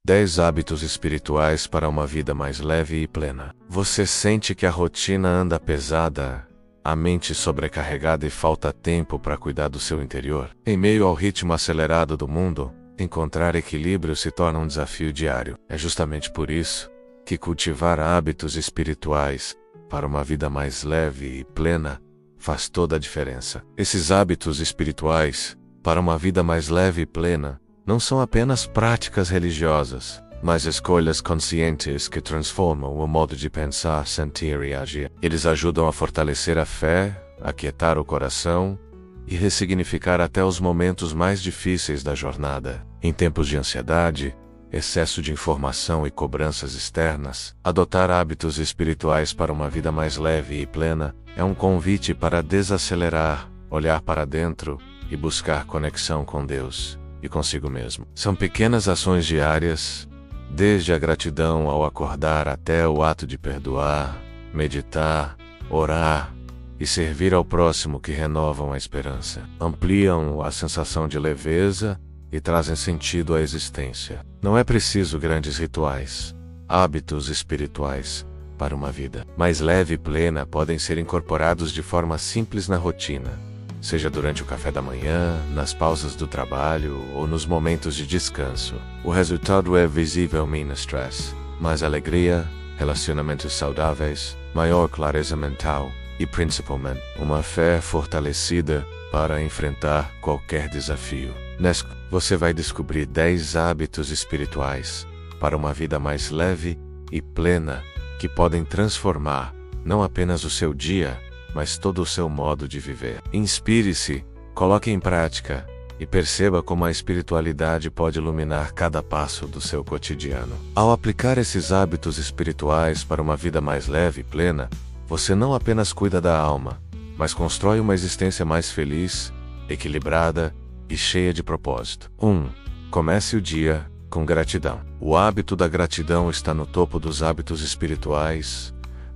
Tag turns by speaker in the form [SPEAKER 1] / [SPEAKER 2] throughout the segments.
[SPEAKER 1] 10 hábitos espirituais para uma vida mais leve e plena. Você sente que a rotina anda pesada, a mente sobrecarregada e falta tempo para cuidar do seu interior? Em meio ao ritmo acelerado do mundo, encontrar equilíbrio se torna um desafio diário. É justamente por isso que cultivar hábitos espirituais para uma vida mais leve e plena faz toda a diferença. Esses hábitos espirituais para uma vida mais leve e plena não são apenas práticas religiosas, mas escolhas conscientes que transformam o modo de pensar, sentir e agir. Eles ajudam a fortalecer a fé, aquietar o coração e ressignificar até os momentos mais difíceis da jornada. Em tempos de ansiedade, excesso de informação e cobranças externas, adotar hábitos espirituais para uma vida mais leve e plena é um convite para desacelerar, olhar para dentro e buscar conexão com Deus e consigo mesmo. São pequenas ações diárias, desde a gratidão ao acordar até o ato de perdoar, meditar, orar e servir ao próximo, que renovam a esperança, ampliam a sensação de leveza e trazem sentido à existência. Não é preciso grandes rituais. Hábitos espirituais para uma vida mais leve e plena podem ser incorporados de forma simples na rotina, seja durante o café da manhã, nas pausas do trabalho ou nos momentos de descanso. O resultado é visível: menos stress, mais alegria, relacionamentos saudáveis, maior clareza mental e, principalmente, uma fé fortalecida para enfrentar qualquer desafio. Nesse, você vai descobrir 10 hábitos espirituais para uma vida mais leve e plena que podem transformar não apenas o seu dia, mas todo o seu modo de viver. Inspire-se, coloque em prática e perceba como a espiritualidade pode iluminar cada passo do seu cotidiano. Ao aplicar esses hábitos espirituais para uma vida mais leve e plena, você não apenas cuida da alma, mas constrói uma existência mais feliz, equilibrada e cheia de propósito. 1. Comece o dia com gratidão. O hábito da gratidão está no topo dos hábitos espirituais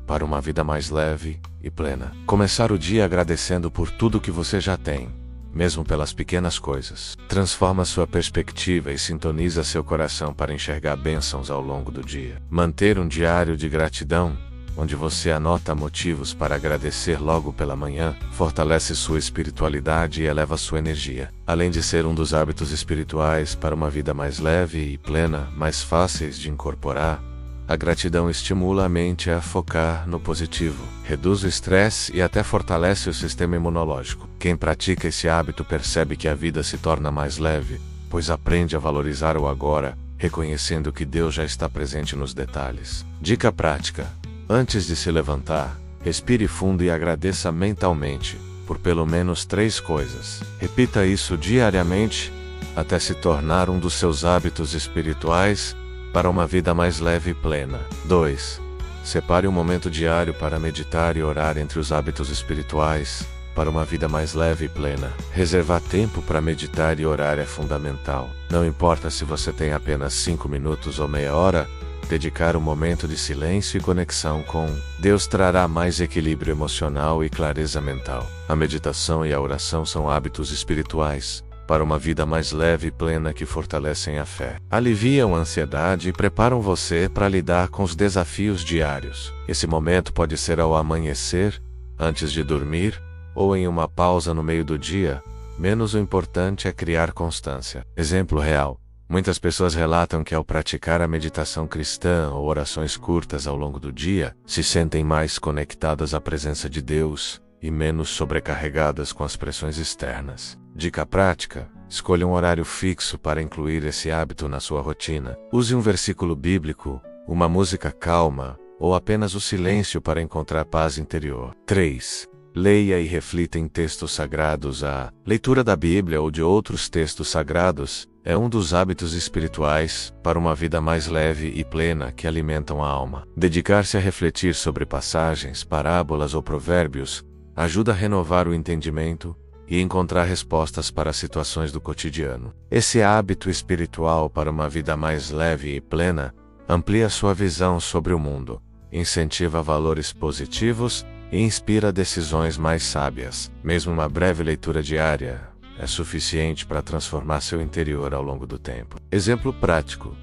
[SPEAKER 1] para uma vida mais leve e plena. Começar o dia agradecendo por tudo que você já tem, mesmo pelas pequenas coisas, transforma sua perspectiva e sintoniza seu coração para enxergar bênçãos ao longo do dia. Manter um diário de gratidão, onde você anota motivos para agradecer logo pela manhã, fortalece sua espiritualidade e eleva sua energia. Além de ser um dos hábitos espirituais para uma vida mais leve e plena, mais fáceis de incorporar, a gratidão estimula a mente a focar no positivo, reduz o estresse e até fortalece o sistema imunológico. Quem pratica esse hábito percebe que a vida se torna mais leve, pois aprende a valorizar o agora, reconhecendo que Deus já está presente nos detalhes. Dica prática: antes de se levantar, respire fundo e agradeça mentalmente por pelo menos 3 coisas. Repita isso diariamente até se tornar um dos seus hábitos espirituais para uma vida mais leve e plena. 2. Separe um momento diário para meditar e orar. Entre os hábitos espirituais para uma vida mais leve e plena, reservar tempo para meditar e orar é fundamental. Não importa se você tem apenas 5 minutos ou meia hora, dedicar um momento de silêncio e conexão com Deus trará mais equilíbrio emocional e clareza mental. A meditação e a oração são hábitos espirituais para uma vida mais leve e plena que fortalecem a fé, aliviam a ansiedade e preparam você para lidar com os desafios diários. Esse momento pode ser ao amanhecer, antes de dormir, ou em uma pausa no meio do dia. Menos o importante é criar constância. Exemplo real: muitas pessoas relatam que ao praticar a meditação cristã ou orações curtas ao longo do dia, se sentem mais conectadas à presença de Deus e menos sobrecarregadas com as pressões externas. Dica prática: escolha um horário fixo para incluir esse hábito na sua rotina. Use um versículo bíblico, uma música calma ou apenas o silêncio para encontrar paz interior. 3. Leia e reflita em textos sagrados. A leitura da Bíblia ou de outros textos sagrados é um dos hábitos espirituais para uma vida mais leve e plena que alimentam a alma. Dedicar-se a refletir sobre passagens, parábolas ou provérbios ajuda a renovar o entendimento e encontrar respostas para as situações do cotidiano. Esse hábito espiritual para uma vida mais leve e plena amplia sua visão sobre o mundo, incentiva valores positivos e inspira decisões mais sábias. Mesmo uma breve leitura diária é suficiente para transformar seu interior ao longo do tempo. Exemplo prático: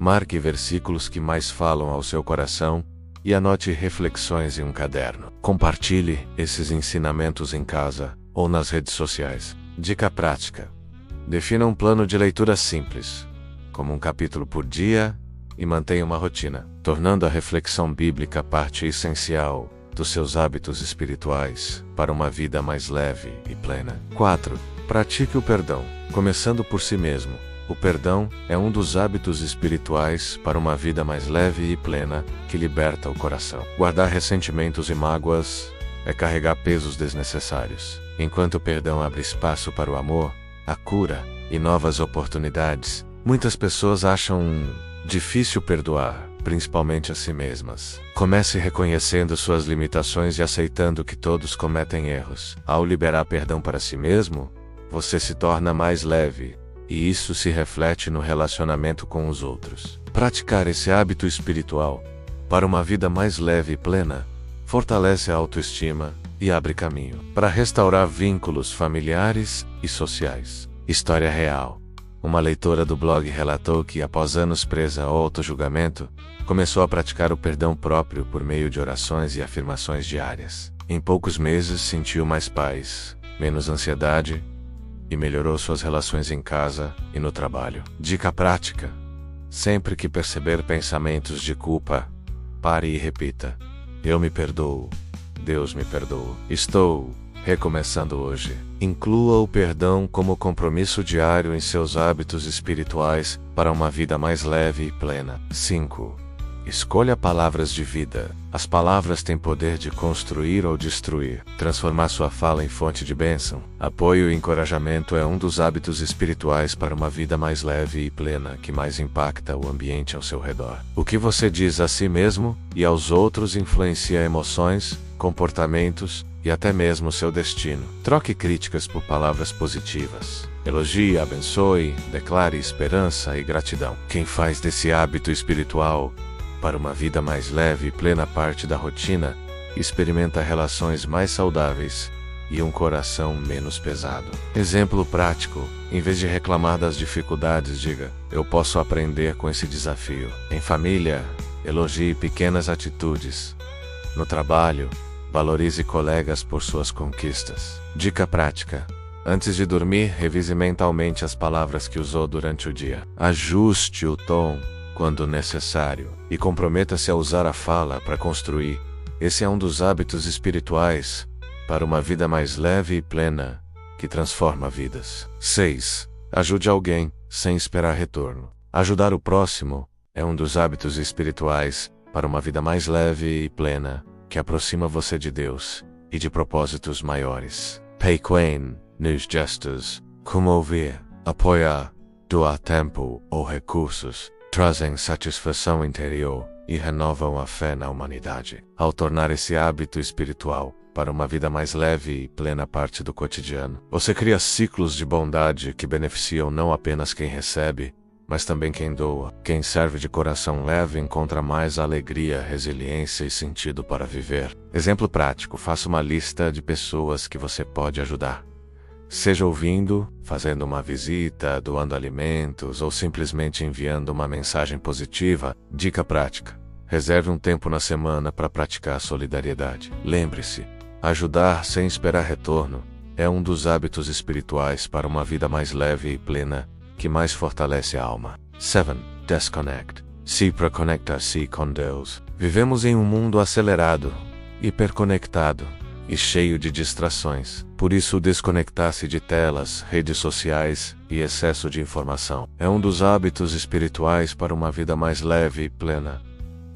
[SPEAKER 1] Marque versículos que mais falam ao seu coração e anote reflexões em um caderno. Compartilhe esses ensinamentos em casa ou nas redes sociais. Dica prática: defina um plano de leitura simples, como um capítulo por dia, e mantenha uma rotina, tornando a reflexão bíblica parte essencial dos seus hábitos espirituais para uma vida mais leve e plena. 4. Pratique o perdão, começando por si mesmo. O perdão é um dos hábitos espirituais para uma vida mais leve e plena que liberta o coração. Guardar ressentimentos e mágoas é carregar pesos desnecessários, enquanto o perdão abre espaço para o amor, a cura e novas oportunidades. Muitas pessoas acham difícil perdoar, principalmente a si mesmas. Comece reconhecendo suas limitações e aceitando que todos cometem erros. Ao liberar perdão para si mesmo, você se torna mais leve, e isso se reflete no relacionamento com os outros. Praticar esse hábito espiritual para uma vida mais leve e plena fortalece a autoestima e abre caminho para restaurar vínculos familiares e sociais. História real. Uma leitora do blog relatou que, após anos presa ao autojulgamento, começou a praticar o perdão próprio por meio de orações e afirmações diárias. Em poucos meses, sentiu mais paz, menos ansiedade e melhorou suas relações em casa e no trabalho. Dica prática: sempre que perceber pensamentos de culpa, pare e repita: eu me perdoo, Deus me perdoa, estou recomeçando hoje. Inclua o perdão como compromisso diário em seus hábitos espirituais para uma vida mais leve e plena. 5. Escolha palavras de vida. As palavras têm poder de construir ou destruir, transformar sua fala em fonte de bênção. Apoio e encorajamento é um dos hábitos espirituais para uma vida mais leve e plena que mais impacta o ambiente ao seu redor. O que você diz a si mesmo e aos outros influencia emoções, comportamentos e até mesmo seu destino. Troque críticas por palavras positivas. Elogie, abençoe, declare esperança e gratidão. Quem faz desse hábito espiritual para uma vida mais leve e plena parte da rotina, experimenta relações mais saudáveis e um coração menos pesado. Exemplo prático: em vez de reclamar das dificuldades, diga: eu posso aprender com esse desafio. Em família, elogie pequenas atitudes. No trabalho, valorize colegas por suas conquistas. Dica prática: antes de dormir, revise mentalmente as palavras que usou durante o dia. Ajuste o tom quando necessário e comprometa-se a usar a fala para construir. Esse é um dos hábitos espirituais para uma vida mais leve e plena que transforma vidas. 6. Ajude alguém sem esperar retorno. Ajudar o próximo é um dos hábitos espirituais para uma vida mais leve e plena que aproxima você de Deus e de propósitos maiores. Pequenos gestos, como ouvir, apoiar, doar tempo ou recursos, trazem satisfação interior e renovam a fé na humanidade. Ao tornar esse hábito espiritual para uma vida mais leve e plena parte do cotidiano, você cria ciclos de bondade que beneficiam não apenas quem recebe, mas também quem doa. Quem serve de coração leve encontra mais alegria, resiliência e sentido para viver. Exemplo prático: faça uma lista de pessoas que você pode ajudar. Seja ouvindo, fazendo uma visita, doando alimentos ou simplesmente enviando uma mensagem positiva. Dica prática: reserve um tempo na semana para praticar a solidariedade. Lembre-se, ajudar sem esperar retorno é um dos hábitos espirituais para uma vida mais leve e plena que mais fortalece a alma. 7. Disconnect. Se para conectar-se com Deus. Vivemos em um mundo acelerado, hiperconectado e cheio de distrações. Por isso, desconectar-se de telas, redes sociais e excesso de informação é um dos hábitos espirituais para uma vida mais leve e plena,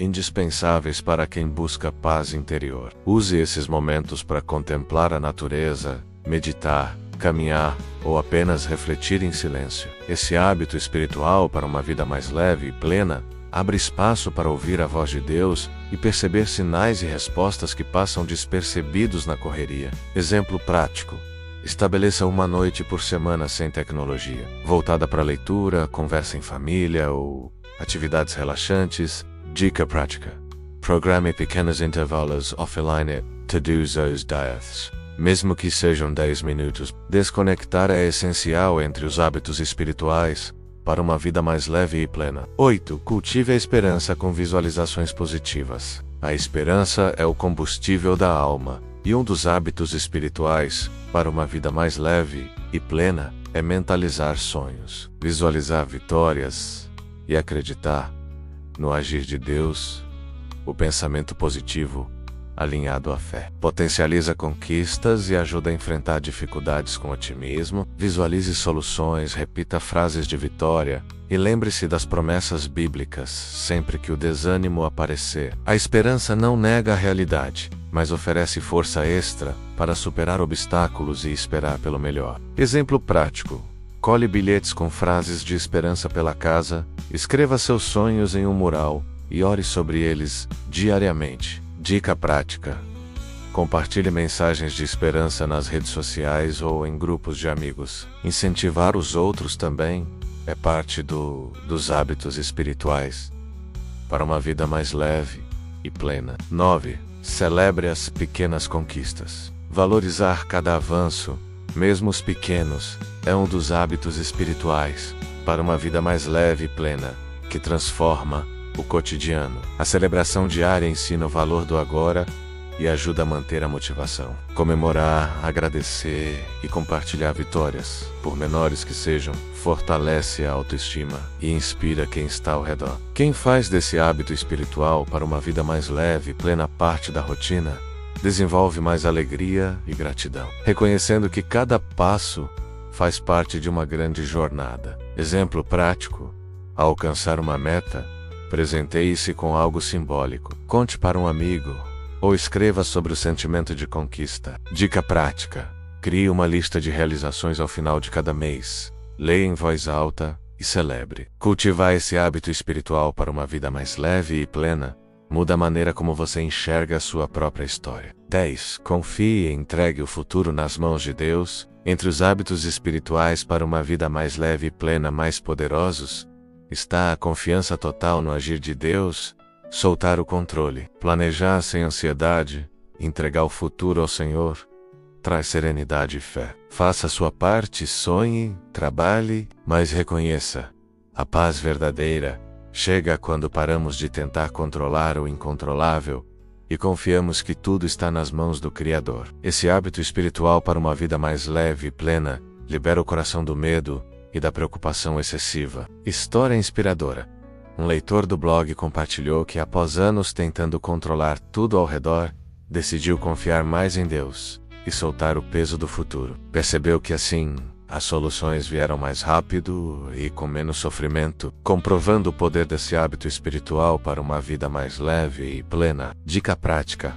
[SPEAKER 1] indispensáveis para quem busca paz interior. Use esses momentos para contemplar a natureza, meditar, caminhar ou apenas refletir em silêncio. Esse hábito espiritual para uma vida mais leve e plena abre espaço para ouvir a voz de Deus e perceber sinais e respostas que passam despercebidos na correria. Exemplo prático: estabeleça uma noite por semana sem tecnologia, voltada para leitura, conversa em família ou atividades relaxantes. Dica prática: programe pequenos intervalos offline to-dos ou diets, mesmo que sejam 10 minutos. Desconectar é essencial entre os hábitos espirituais para uma vida mais leve e plena. 8. Cultive a esperança com visualizações positivas. A esperança é o combustível da alma, e um dos hábitos espirituais para uma vida mais leve e plena é mentalizar sonhos, visualizar vitórias e acreditar no agir de Deus. O pensamento positivo, alinhado à fé, potencializa conquistas e ajuda a enfrentar dificuldades com otimismo. Visualize soluções, repita frases de vitória e lembre-se das promessas bíblicas sempre que o desânimo aparecer. A esperança não nega a realidade, mas oferece força extra para superar obstáculos e esperar pelo melhor. Exemplo prático: cole bilhetes com frases de esperança pela casa, escreva seus sonhos em um mural e ore sobre eles diariamente. Dica prática: compartilhe mensagens de esperança nas redes sociais ou em grupos de amigos. Incentivar os outros também é parte dos hábitos espirituais para uma vida mais leve e plena. 9. Celebre as pequenas conquistas. Valorizar cada avanço, mesmo os pequenos, é um dos hábitos espirituais para uma vida mais leve e plena, que transforma o cotidiano. A celebração diária ensina o valor do agora e ajuda a manter a motivação. Comemorar, agradecer e compartilhar vitórias, por menores que sejam, fortalece a autoestima e inspira quem está ao redor. Quem faz desse hábito espiritual para uma vida mais leve e plena parte da rotina, desenvolve mais alegria e gratidão, reconhecendo que cada passo faz parte de uma grande jornada. Exemplo prático: ao alcançar uma meta, presenteie-se com algo simbólico, conte para um amigo ou escreva sobre o sentimento de conquista. Dica prática: crie uma lista de realizações ao final de cada mês, leia em voz alta e celebre. Cultivar esse hábito espiritual para uma vida mais leve e plena muda a maneira como você enxerga a sua própria história. 10. Confie e entregue o futuro nas mãos de Deus. Entre os hábitos espirituais para uma vida mais leve e plena mais poderosos está a confiança total no agir de Deus, soltar o controle, planejar sem ansiedade, entregar o futuro ao Senhor, traz serenidade e fé. Faça a sua parte, sonhe, trabalhe, mas reconheça: a paz verdadeira chega quando paramos de tentar controlar o incontrolável e confiamos que tudo está nas mãos do Criador. Esse hábito espiritual para uma vida mais leve e plena libera o coração do medo e da preocupação excessiva. História inspiradora: um leitor do blog compartilhou que, após anos tentando controlar tudo ao redor, decidiu confiar mais em Deus e soltar o peso do futuro. Percebeu que assim, as soluções vieram mais rápido e com menos sofrimento, comprovando o poder desse hábito espiritual para uma vida mais leve e plena. Dica prática: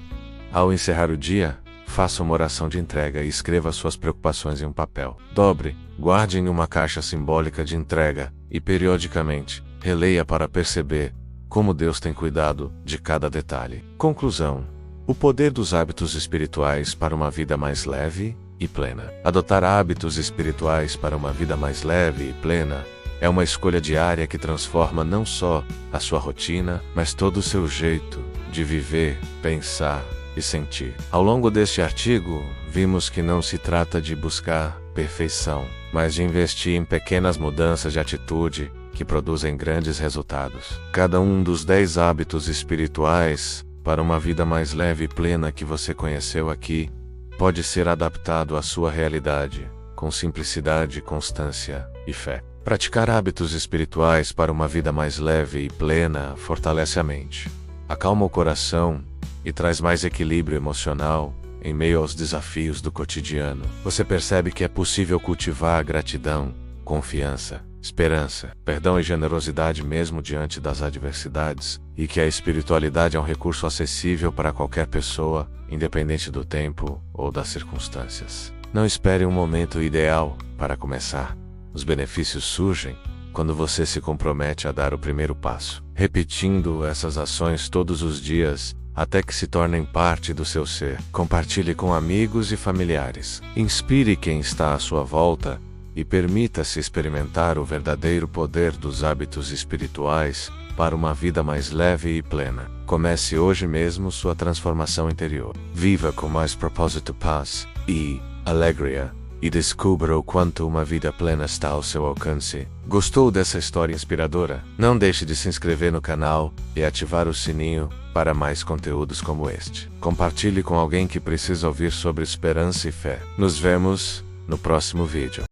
[SPEAKER 1] ao encerrar o dia, faça uma oração de entrega e escreva suas preocupações em um papel. Dobre, guarde em uma caixa simbólica de entrega e, periodicamente, releia para perceber como Deus tem cuidado de cada detalhe. Conclusão: o poder dos hábitos espirituais para uma vida mais leve e plena. Adotar hábitos espirituais para uma vida mais leve e plena é uma escolha diária que transforma não só a sua rotina, mas todo o seu jeito de viver, pensar e sentir. Ao longo deste artigo, vimos que não se trata de buscar perfeição, mas de investir em pequenas mudanças de atitude que produzem grandes resultados. Cada um dos 10 hábitos espirituais para uma vida mais leve e plena que você conheceu aqui pode ser adaptado à sua realidade, com simplicidade, constância e fé. Praticar hábitos espirituais para uma vida mais leve e plena fortalece a mente, acalma o coração e traz mais equilíbrio emocional em meio aos desafios do cotidiano. Você percebe que é possível cultivar gratidão, confiança, esperança, perdão e generosidade mesmo diante das adversidades, e que a espiritualidade é um recurso acessível para qualquer pessoa, independente do tempo ou das circunstâncias. Não espere um momento ideal para começar. Os benefícios surgem quando você se compromete a dar o primeiro passo, repetindo essas ações todos os dias até que se tornem parte do seu ser. Compartilhe com amigos e familiares. Inspire quem está à sua volta e permita-se experimentar o verdadeiro poder dos hábitos espirituais para uma vida mais leve e plena. Comece hoje mesmo sua transformação interior. Viva com mais propósito, paz e alegria e descubra o quanto uma vida plena está ao seu alcance. Gostou dessa história inspiradora? Não deixe de se inscrever no canal e ativar o sininho para mais conteúdos como este. Compartilhe com alguém que precisa ouvir sobre esperança e fé. Nos vemos no próximo vídeo.